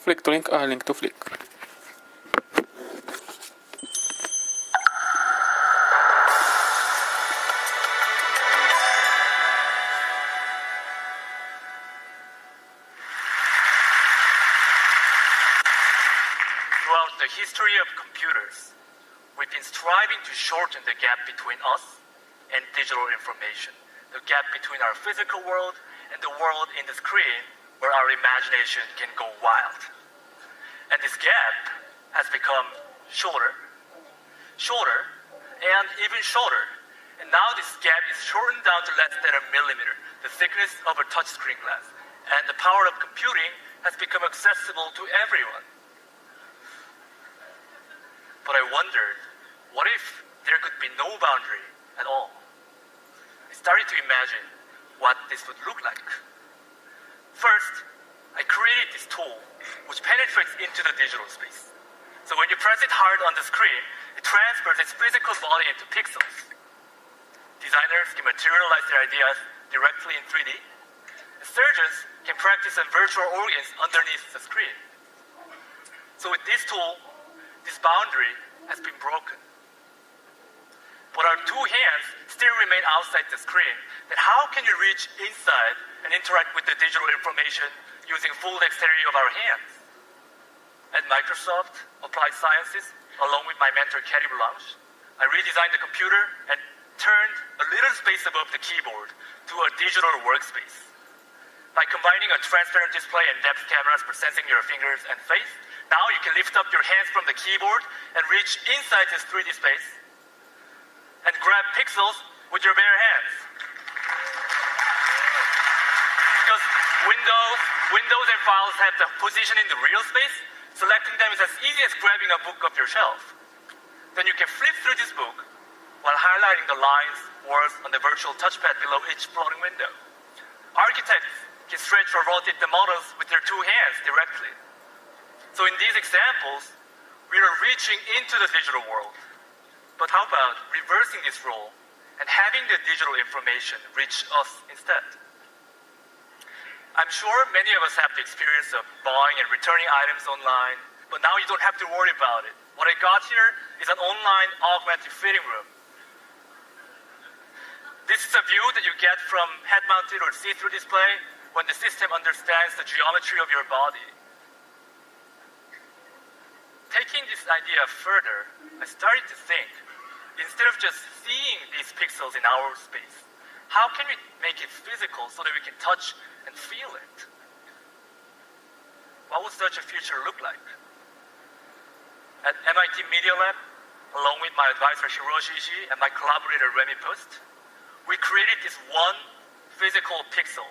Flick to link, link to flick. Throughout the history of computers, we've been striving to shorten the gap between us and digital information, the gap between our physical world and the world in the screen where our imagination can go wild. And this gap has become shorter, and even shorter. And now this gap is shortened down to less than a millimeter, the thickness of a touchscreen glass. And the power of computing has become accessible to everyone. But I wondered, what if there could be no boundary at all? I started to imagine what this would look like. First, I created this tool which penetrates into the digital space. So when you press it hard on the screen, it transfers its physical body into pixels. Designers can materialize their ideas directly in 3D. And surgeons can practice on virtual organs underneath the screen. So with this tool, this boundary has been broken. But our two hands still remain outside the screen. Then how can you reach inside and interact with the digital information using full dexterity of our hands? At Microsoft Applied Sciences, along with my mentor Kerry Blanche, I redesigned the computer and turned a little space above the keyboard to a digital workspace. By combining a transparent display and depth cameras for sensing your fingers and face, now you can lift up your hands from the keyboard and reach inside this 3D space and grab pixels with your bare hands. Because Windows and files have the position in the real space, selecting them is as easy as grabbing a book off your shelf. Then you can flip through this book while highlighting the lines, words on the virtual touchpad below each floating window. Architects can stretch or rotate the models with their two hands directly. So in these examples, we are reaching into the digital world. But how about reversing this role and having the digital information reach us instead? I'm sure many of us have the experience of buying and returning items online, but now you don't have to worry about it. What I got here is an online augmented fitting room. This is a view that you get from head-mounted or see-through display when the system understands the geometry of your body. Taking this idea further, I started to think, instead of just seeing these pixels in our space, how can we make it physical so that we can touch and feel it? What would such a future look like? At MIT Media Lab, along with my advisor Hiroshi Ishii and my collaborator Remy Post, we created this one physical pixel.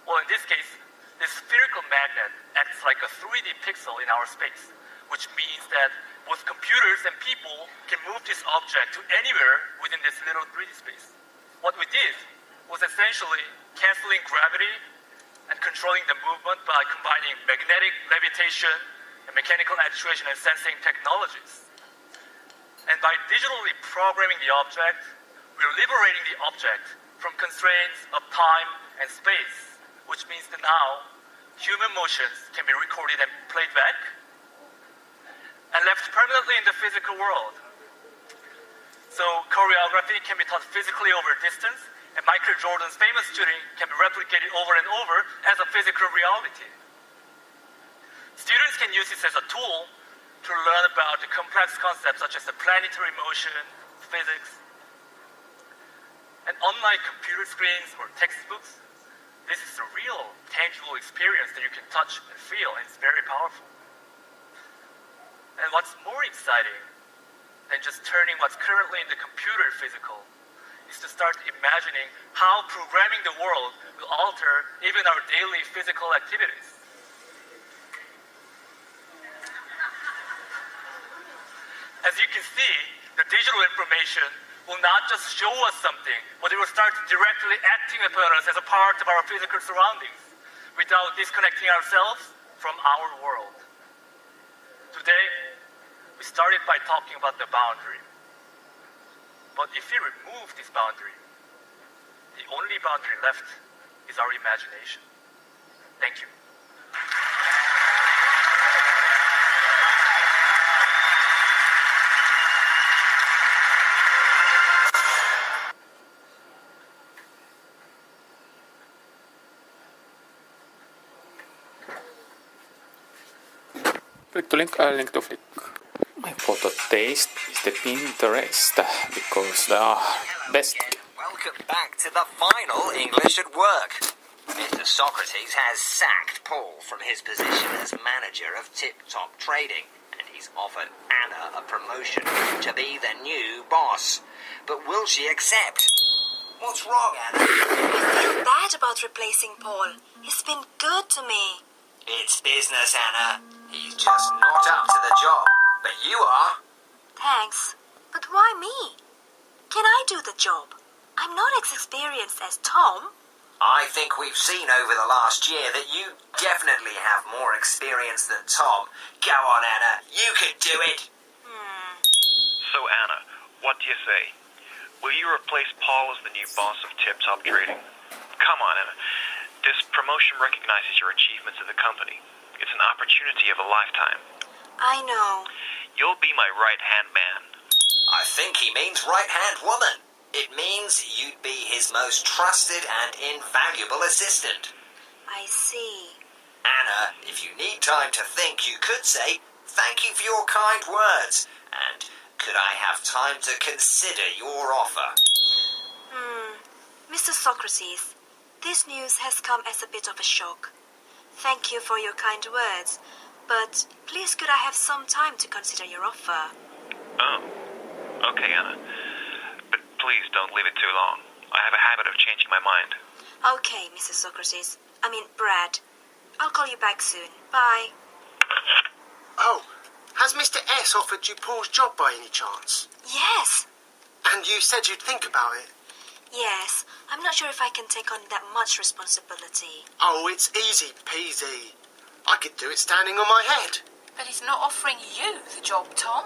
Well, in this case, this spherical magnet acts like a 3D pixel in our space, which means that both computers and people can move this object to anywhere within this little 3D space. What we did was essentially canceling gravity and controlling the movement by combining magnetic levitation and mechanical actuation and sensing technologies. And by digitally programming the object, we're liberating the object from constraints of time and space, which means that now human motions can be recorded and played back and left permanently in the physical world. So choreography can be taught physically over distance, and Michael Jordan's famous shooting can be replicated over and over as a physical reality. Students can use this as a tool to learn about the complex concepts such as the planetary motion, physics. And unlike computer screens or textbooks, this is a real, tangible experience that you can touch and feel, and it's very powerful. And what's more exciting than just turning what's currently in the computer physical is to start imagining how programming the world will alter even our daily physical activities. As you can see, the digital information will not just show us something, but it will start directly acting upon us as a part of our physical surroundings without disconnecting ourselves from our world. Today, we started by talking about the boundary. But if we remove this boundary, the only boundary left is our imagination. Thank you. Click to link to flick. My photo taste is the Pinterest because they are best. Welcome back to the final English at Work. Mr. Socrates has sacked Paul from his position as manager of Tip Top Trading, and he's offered Anna a promotion to be the new boss. But will she accept? What's wrong, Anna? I feel bad about replacing Paul. He's been good to me. It's business, Anna. He's just not up to the job. But you are. Thanks. But why me? Can I do the job? I'm not as experienced as Tom. I think we've seen over the last year that you definitely have more experience than Tom. Go on, Anna. You can do it. So, Anna, what do you say? Will you replace Paul as the new boss of Tip Top Trading? Come on, Anna. This promotion recognizes your achievements at the company. It's an opportunity of a lifetime. I know. You'll be my right-hand man. I think he means right-hand woman. It means you'd be his most trusted and invaluable assistant. I see. Anna, if you need time to think, you could say, thank you for your kind words, and could I have time to consider your offer? Mr. Socrates, this news has come as a bit of a shock. Thank you for your kind words, but please could I have some time to consider your offer? Oh, okay, Anna. But please don't leave it too long. I have a habit of changing my mind. Okay, Mr. Socrates. Brad. I'll call you back soon. Bye. Oh, has Mr. S offered you Paul's job by any chance? Yes. And you said you'd think about it? Yes. I'm not sure if I can take on that much responsibility. Oh, it's easy peasy. I could do it standing on my head. But he's not offering you the job, Tom.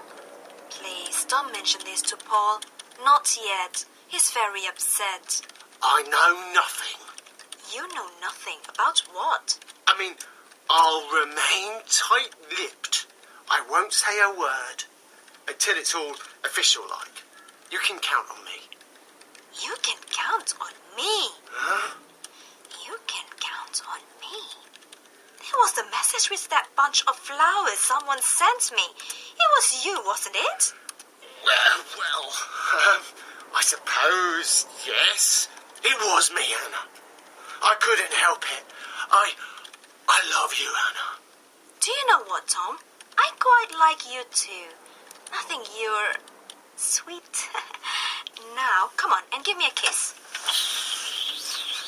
Please, don't mention this to Paul. Not yet. He's very upset. I know nothing. You know nothing. About what? I'll remain tight-lipped. I won't say a word until it's all official-like. You can count on me. You can count on me. Huh? You can count on me. There was the message with that bunch of flowers someone sent me. It was you, wasn't it? Well, I suppose, yes. It was me, Anna. I couldn't help it. I love you, Anna. Do you know what, Tom? I quite like you too. I think you're sweet. Now, come on and give me a kiss.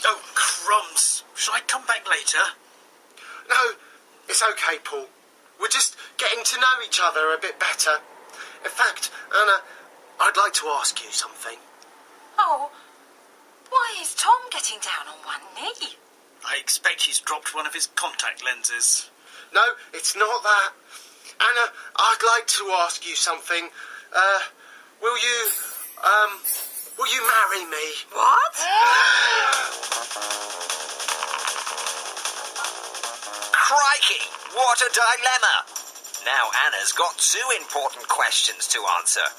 Oh, crumbs. Shall I come back later? No, it's okay, Paul. We're just getting to know each other a bit better. In fact, Anna, I'd like to ask you something. Oh, why is Tom getting down on one knee? I expect he's dropped one of his contact lenses. No, it's not that. Anna, I'd like to ask you something. Will you marry me? What? Crikey, what a dilemma! Now Anna's got two important questions to answer.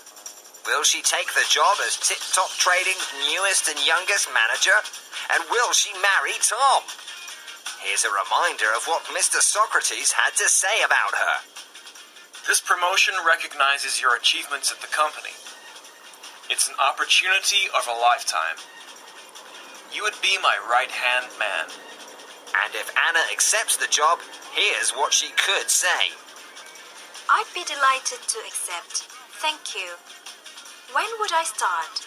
Will she take the job as Tip Top Trading's newest and youngest manager? And will she marry Tom? Here's a reminder of what Mr. Socrates had to say about her. This promotion recognizes your achievements at the company. It's an opportunity of a lifetime. You would be my right-hand man. And if Anna accepts the job, here's what she could say. I'd be delighted to accept. Thank you. When would I start?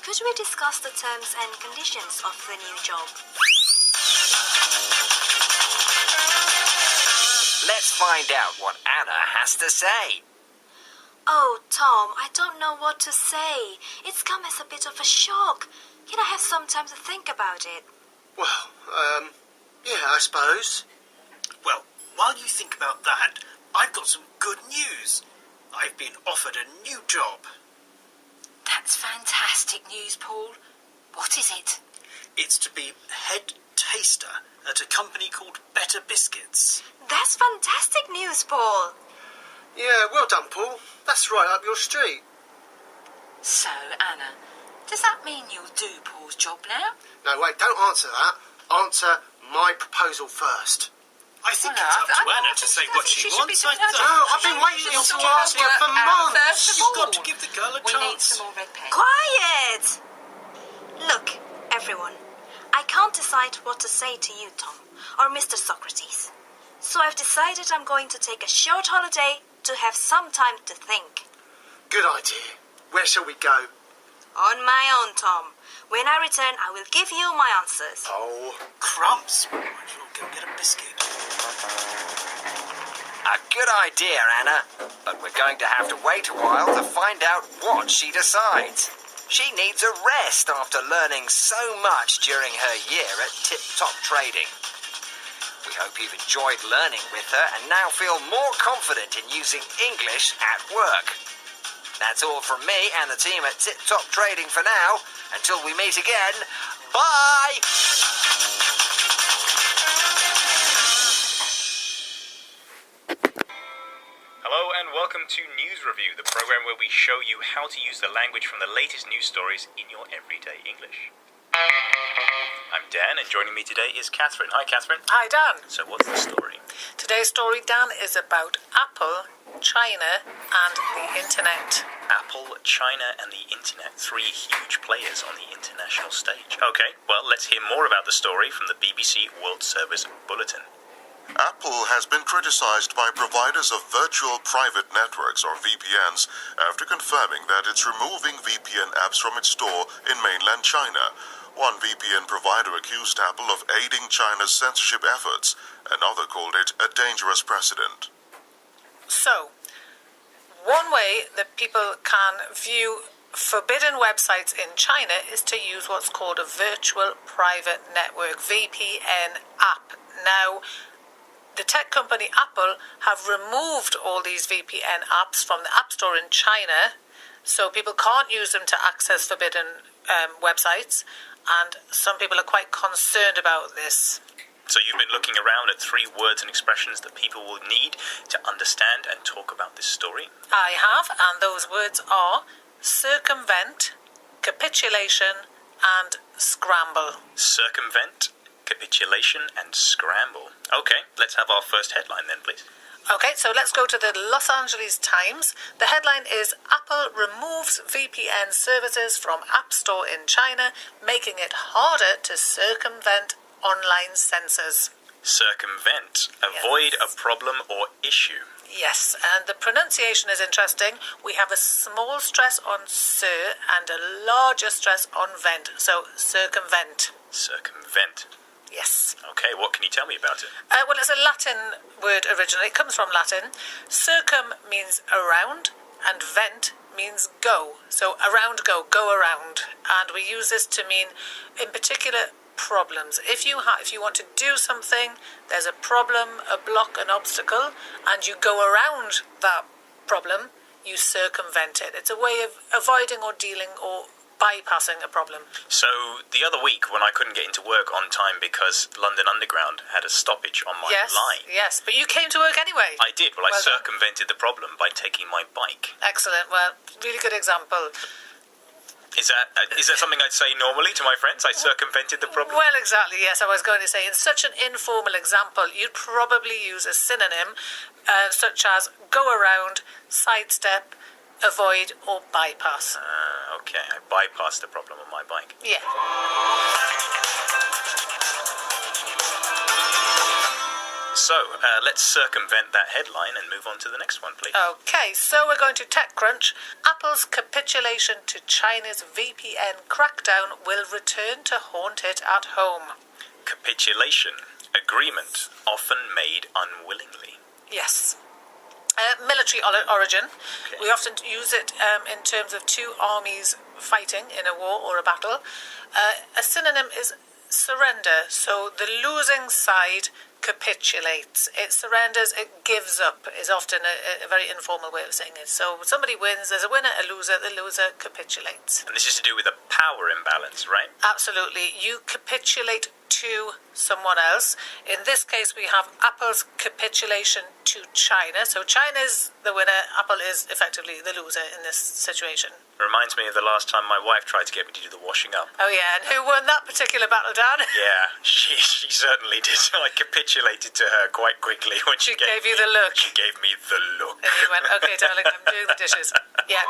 Could we discuss the terms and conditions of the new job? Let's find out what Anna has to say. Oh, Tom, I don't know what to say. It's come as a bit of a shock. Can I have some time to think about it? Well, yeah, I suppose. Well, while you think about that, I've got some good news. I've been offered a new job. That's fantastic news, Paul. What is it? It's to be head taster at a company called Better Biscuits. That's fantastic news, Paul. Yeah, well done, Paul. That's right up your street. So, Anna, does that mean you'll do Paul's job now? No, wait, don't answer that. Answer my proposal first. I think it's up to Anna to say what she wants. No, I've been waiting to ask you for months. You've got to give the girl a We need chance. some more red paint. Quiet! Look, everyone, I can't decide what to say to you, Tom, or Mr. Socrates. So I've decided I'm going to take a short holiday to have some time to think. Good idea. Where shall we go? On my own, Tom. When I return, I will give you my answers. Oh, Crumbs. I shall go get a biscuit. A good idea, Anna. But we're going to have to wait a while to find out what she decides. She needs a rest after learning so much during her year at Tip Top Trading. We hope you've enjoyed learning with her and now feel more confident in using English at work. That's all from me and the team at Tip Top Trading for now. Until we meet again, bye! Hello and welcome to News Review, the program where we show you how to use the language from the latest news stories in your everyday English. I'm Dan, and joining me today is Catherine. Hi, Catherine. Hi, Dan. So what's the story? Today's story, Dan, is about Apple, China, and the Internet. Apple, China, and the Internet. 3 huge players on the international stage. Okay, well, let's hear more about the story from the BBC World Service Bulletin. Apple has been criticized by providers of virtual private networks, or VPNs, after confirming that it's removing VPN apps from its store in mainland China. One VPN provider accused Apple of aiding China's censorship efforts. Another called it a dangerous precedent. So, one way that people can view forbidden websites in China is to use what's called a virtual private network, VPN app. Now, the tech company Apple have removed all these VPN apps from the App Store in China, so people can't use them to access forbidden websites, and some people are quite concerned about this. So you've been looking around at 3 words and expressions that people will need to understand and talk about this story. I have, and those words are circumvent, capitulation, and scramble. Circumvent, capitulation, and scramble. Okay, let's have our first headline then, please. Okay, so let's go to the Los Angeles Times. The headline is Apple removes VPN services from App Store in China, making it harder to circumvent online censors. Circumvent. Avoid a problem or issue. Yes, and the pronunciation is interesting. We have a small stress on cir and a larger stress on vent, so circumvent. Circumvent. Yes. Okay, what can you tell me about it? Well, it's a Latin word originally. It comes from Latin. Circum means around, and vent means go. So around, go around. And we use this to mean, in particular, problems. If you want to do something, there's a problem, a block, an obstacle, and you go around that problem, you circumvent it. It's a way of avoiding or dealing or bypassing a problem. So the other week when I couldn't get into work on time because London Underground had a stoppage on my line. Yes, but you came to work anyway. I did. Well, I Well done. circumvented the problem by taking my bike. Excellent. Well, really good example. Is that something I'd say normally to my friends? I circumvented the problem? Well, exactly, yes. I was going to say, in such an informal example, you'd probably use a synonym such as go around, sidestep, avoid, or bypass. Okay, I bypassed the problem on my bike. Yeah. So, let's circumvent that headline and move on to the next one, please. Okay, so we're going to TechCrunch. Apple's capitulation to China's VPN crackdown will return to haunt it at home. Capitulation. Agreement. Often made unwillingly. Yes. Military origin. Okay. We often use it in terms of 2 armies fighting in a war or a battle. A synonym is surrender. So the losing side capitulates. It surrenders, it gives up, is often a very informal way of saying it. So somebody wins, there's a winner, a loser, the loser capitulates. And this is to do with a power imbalance, right? Absolutely. You capitulate to someone else. In this case, we have Apple's capitulation to China. So China's the winner, Apple is effectively the loser in this situation. Reminds me of the last time my wife tried to get me to do the washing up. Oh, yeah, and who won that particular battle, Dan? Yeah, she certainly did. I capitulated to her quite quickly when she gave you the look. She gave me the look. And you went, okay, darling, I'm doing the dishes. Yeah.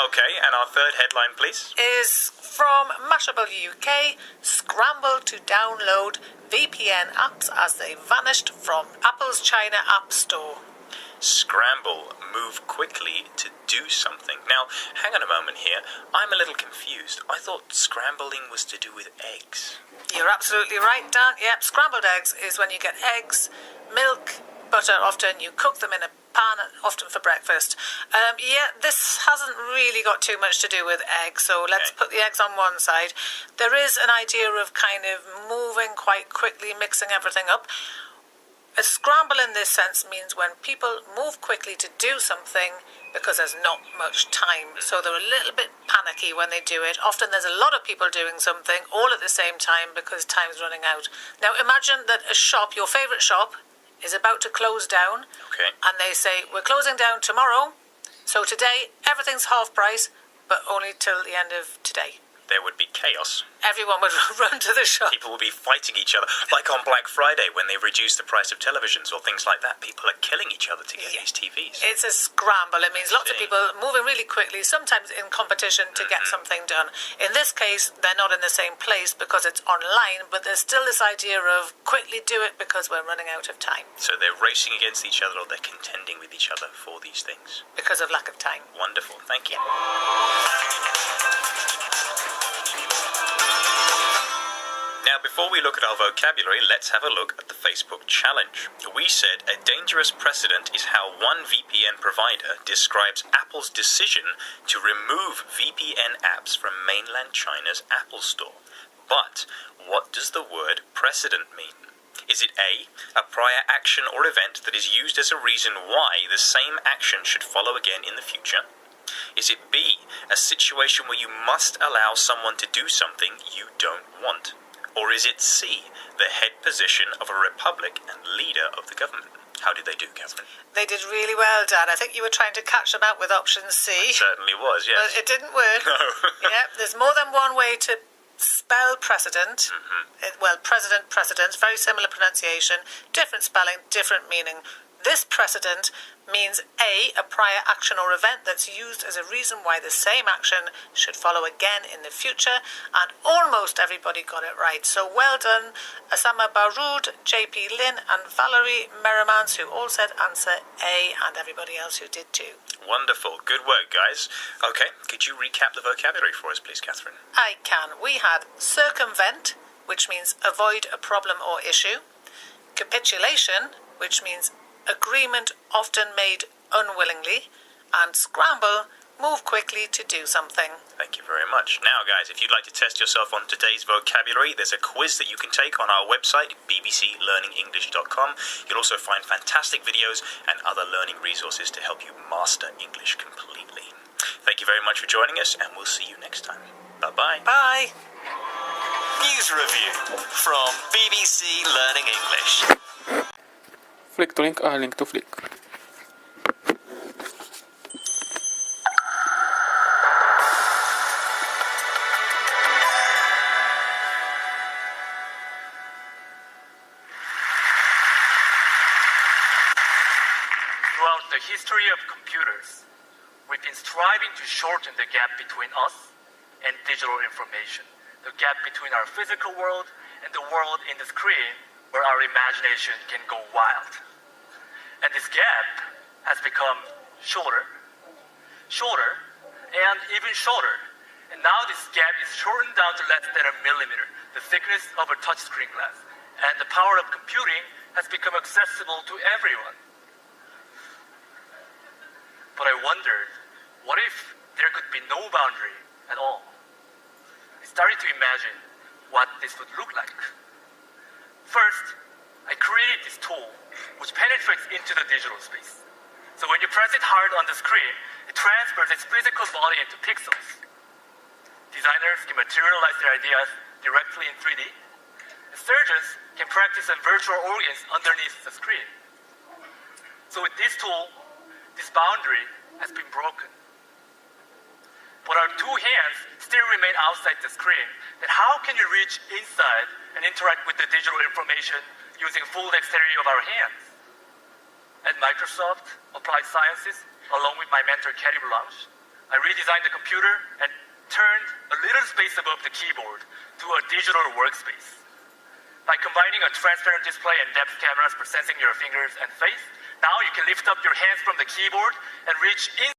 Okay, and our third headline, please. Is from Mashable UK, scramble to download VPN apps as they vanished from Apple's China App Store. Scramble, move quickly to do something. Now, hang on a moment here. I'm a little confused. I thought scrambling was to do with eggs. You're absolutely right, Dan. Yep, scrambled eggs is when you get eggs, milk, butter. Often you cook them in a pan, often for breakfast. This hasn't really got too much to do with eggs, so let's put the eggs on one side. There is an idea of kind of moving quite quickly, mixing everything up. A scramble in this sense means when people move quickly to do something because there's not much time. So they're a little bit panicky when they do it. Often there's a lot of people doing something all at the same time because time's running out. Now imagine that a shop, your favourite shop, is about to close down. Okay. And they say, we're closing down tomorrow. So today, everything's half price, but only till the end of today. There would be chaos. Everyone would run to the shop. People will be fighting each other, like on Black Friday when they reduced the price of televisions or things like that. People are killing each other to get these TVs. It's a scramble. It means lots of people moving really quickly, sometimes in competition to get something done. In this case, they're not in the same place because it's online, but there's still this idea of quickly do it because we're running out of time. So they're racing against each other or they're contending with each other for these things. Because of lack of time. Wonderful. Thank you. Now, before we look at our vocabulary, let's have a look at the Facebook challenge. We said a dangerous precedent is how one VPN provider describes Apple's decision to remove VPN apps from mainland China's Apple Store. But what does the word precedent mean? Is it A, a prior action or event that is used as a reason why the same action should follow again in the future? Is it B, a situation where you must allow someone to do something you don't want? Or is it C, the head position of a republic and leader of the government? How did they do, Catherine? They did really well, Dan. I think you were trying to catch them out with option C. It certainly was, yes. But it didn't work. No. Yep, there's more than one way to spell precedent. Precedent, very similar pronunciation, different spelling, different meaning. This precedent means A, a prior action or event that's used as a reason why the same action should follow again in the future, and almost everybody got it right. So well done, Asama Baroud, JP Lin, and Valerie Merrimans, who all said answer A, and everybody else who did too. Wonderful. Good work, guys. Okay, could you recap the vocabulary for us, please, Catherine? I can. We had circumvent, which means avoid a problem or issue. Capitulation, which means agreement often made unwillingly. And scramble, move quickly to do something. Thank you very much. Now, guys, if you'd like to test yourself on today's vocabulary, there's a quiz that you can take on our website, bbclearningenglish.com. You'll also find fantastic videos and other learning resources to help you master English completely. Thank you very much for joining us, and we'll see you next time. Bye-bye. Bye. News review from BBC Learning English. Flick to link, link to flick. Throughout the history of computers, we've been striving to shorten the gap between us and digital information, the gap between our physical world and the world in the screen where our imagination can go wild. And this gap has become shorter, and even shorter. And now this gap is shortened down to less than a millimeter, the thickness of a touchscreen glass. And the power of computing has become accessible to everyone. But I wondered, what if there could be no boundary at all? I started to imagine what this would look like. First, I created this tool which penetrates into the digital space. So when you press it hard on the screen, it transfers its physical body into pixels. Designers can materialize their ideas directly in 3D. And surgeons can practice on virtual organs underneath the screen. So with this tool, this boundary has been broken. But our two hands still remain outside the screen. Then how can we reach inside and interact with the digital information using full dexterity of our hands? At Microsoft Applied Sciences, along with my mentor Katie Blanche, I redesigned the computer and turned a little space above the keyboard to a digital workspace. By combining a transparent display and depth cameras for sensing your fingers and face, now you can lift up your hands from the keyboard and reach in